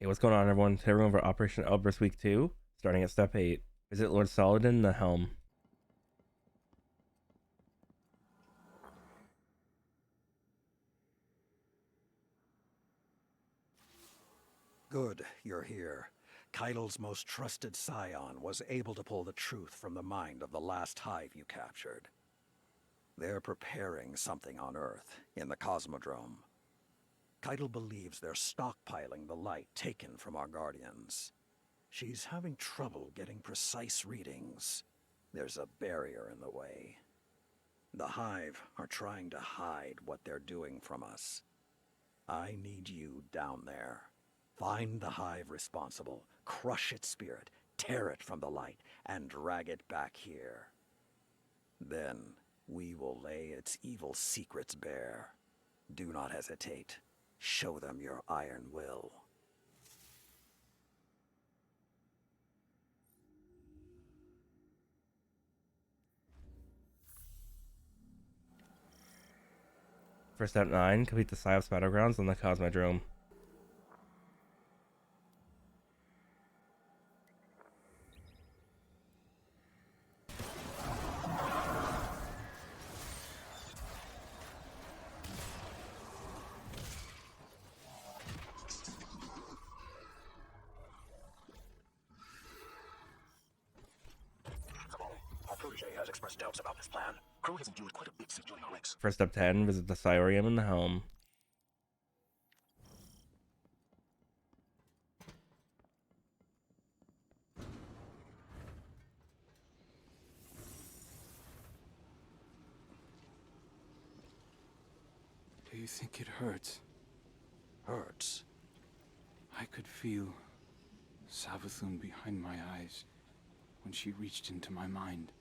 Hey, what's going on, everyone? Today we're over Operation Elbrus Week 2, starting at Step 8. Visit Lord Saladin the Helm. Good, you're here. Keitel's most trusted scion was able to pull the truth from the mind of the last hive you captured. They're preparing something on Earth, in the Cosmodrome. Keitel believes they're stockpiling the light taken from our guardians. She's having trouble getting precise readings. There's a barrier in the way. The hive are trying to hide what they're doing from us. I need you down there. Find the hive responsible, crush its spirit, tear it from the light, and drag it back here. Then we will lay its evil secrets bare. Do not hesitate. Show them your iron will. For Step 9, complete the PsiOps Battlegrounds on the Cosmodrome. Our protege has expressed doubts about this plan. Crow has endured quite a bit since joining our ranks. For Step 10, visit the Psiorium and the Helm. Do you think it hurts? Hurts. I could feel Savathun behind my eyes when she reached into my mind.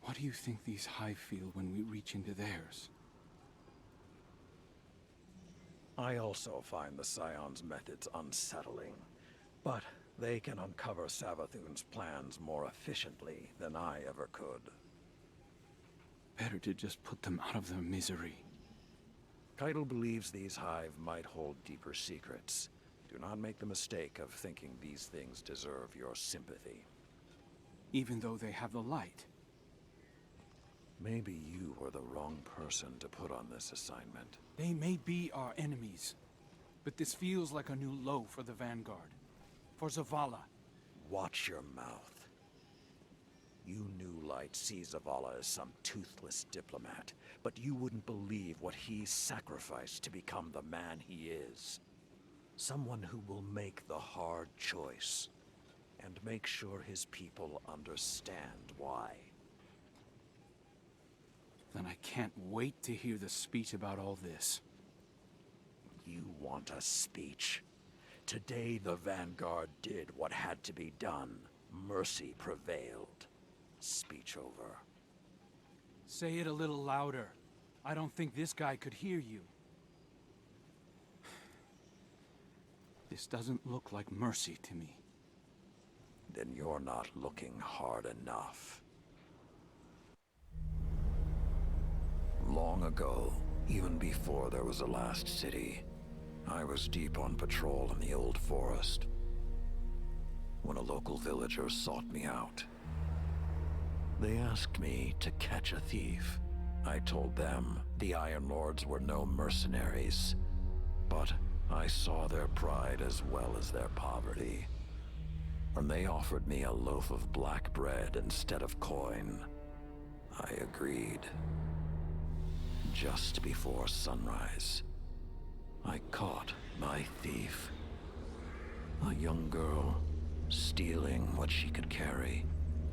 What do you think these hive feel when we reach into theirs? I also find the Scion's methods unsettling, but they can uncover Savathun's plans more efficiently than I ever could. Better to just put them out of their misery. Keitel believes these hive might hold deeper secrets. Do not make the mistake of thinking these things deserve your sympathy. Even though they have the light. Maybe you were the wrong person to put on this assignment. They may be our enemies, but this feels like a new low for the Vanguard. For Zavala. Watch your mouth. You New Light see Zavala as some toothless diplomat, but you wouldn't believe what he sacrificed to become the man he is. Someone who will make the hard choice, and make sure his people understand why. Then I can't wait to hear the speech about all this. You want a speech? Today the Vanguard did what had to be done. Mercy prevailed. Speech over. Say it a little louder. I don't think this guy could hear you. This doesn't look like mercy to me. Then you're not looking hard enough. Long ago, even before there was a last city, I was deep on patrol in the old forest when a local villager sought me out. They asked me to catch a thief. I told them the Iron Lords were no mercenaries, but I saw their pride as well as their poverty. When they offered me a loaf of black bread instead of coin, I agreed. Just before sunrise, I caught my thief. A young girl, stealing what she could carry.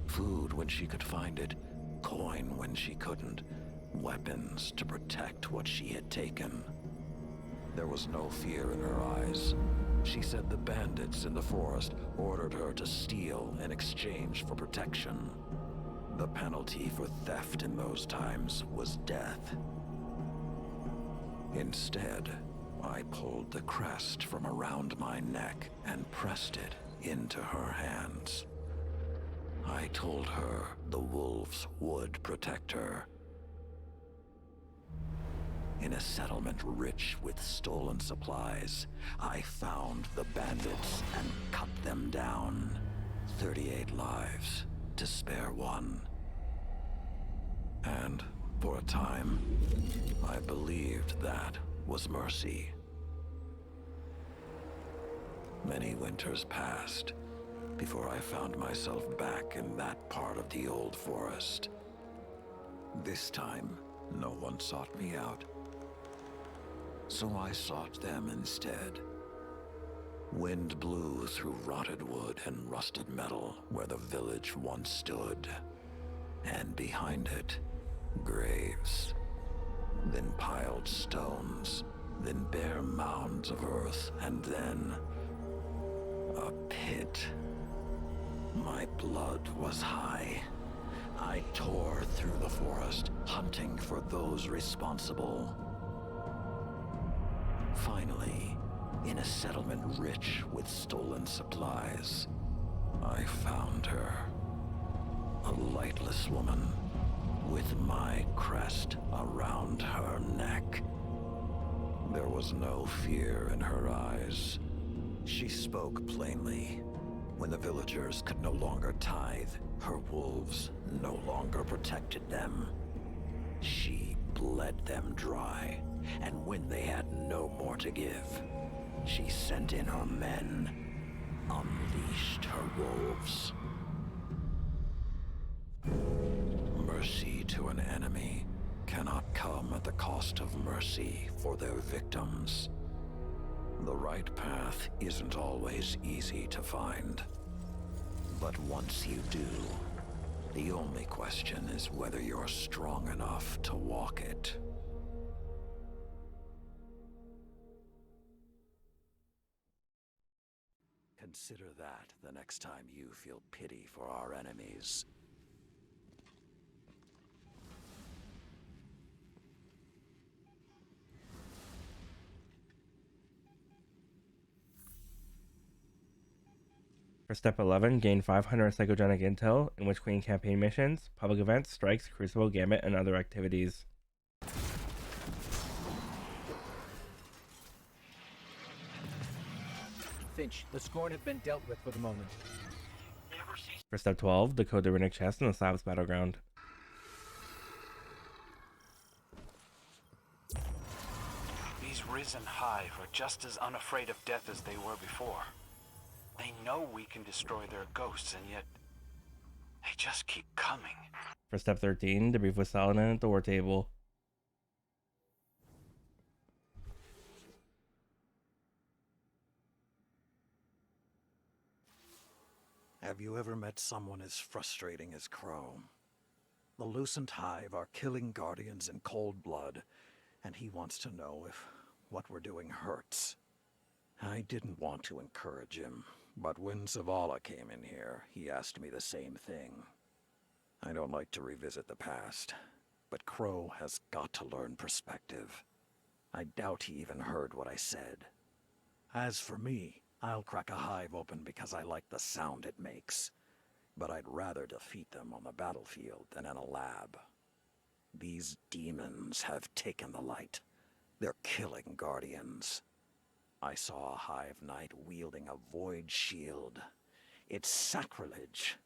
Food when she could find it, coin when she couldn't, weapons to protect what she had taken. There was no fear in her eyes. She said the bandits in the forest ordered her to steal in exchange for protection. The penalty for theft in those times was death. Instead, I pulled the crest from around my neck and pressed it into her hands. I told her the wolves would protect her. In a settlement rich with stolen supplies, I found the bandits and cut them down. 38 lives to spare one. And for a time, I believed that was mercy. Many winters passed before I found myself back in that part of the old forest. This time, no one sought me out. So I sought them instead. Wind blew through rotted wood and rusted metal where the village once stood. And behind it, graves. Then piled stones, then bare mounds of earth, and then a pit. My blood was high. I tore through the forest, hunting for those responsible. Finally, in a settlement rich with stolen supplies, I found her. A lightless woman, with my crest around her neck. There was no fear in her eyes. She spoke plainly. When the villagers could no longer tithe, her wolves no longer protected them. She bled them dry, and when they had no more to give, she sent in her men, unleashed her wolves. Mercy to an enemy cannot come at the cost of mercy for their victims. The right path isn't always easy to find. But once you do, the only question is whether you're strong enough to walk it. Consider that the next time you feel pity for our enemies. For step 11, gain 500 psychogenic intel in Witch Queen campaign missions, public events, strikes, Crucible, Gambit, and other activities. Finch, the scorn have been dealt with for the moment. For step 12, decode the Runic chest in the Slavs Battleground. These risen hive are just as unafraid of death as they were before. They know we can destroy their ghosts, and yet they just keep coming. For step 13, debrief with Saladin at the war table. Have you ever met someone as frustrating as Crow? The Lucent Hive are killing Guardians in cold blood, and he wants to know if what we're doing hurts. I didn't want to encourage him, but when Zavala came in here, he asked me the same thing. I don't like to revisit the past, but Crow has got to learn perspective. I doubt he even heard what I said. As for me, I'll crack a hive open because I like the sound it makes, but I'd rather defeat them on the battlefield than in a lab. These demons have taken the light. They're killing Guardians. I saw a Hive Knight wielding a void shield. It's sacrilege.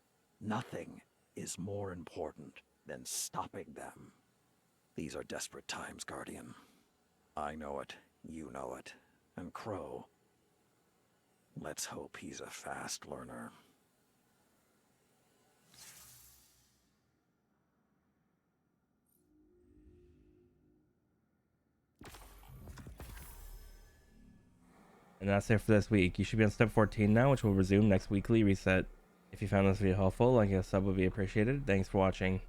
Nothing is more important than stopping them. These are desperate times, Guardian. I know it, you know it, and Crow. Let's hope he's a fast learner. And that's it for this week. You should be on step 14 now, which will resume next weekly reset. If you found this video helpful, like a sub would be appreciated. Thanks for watching.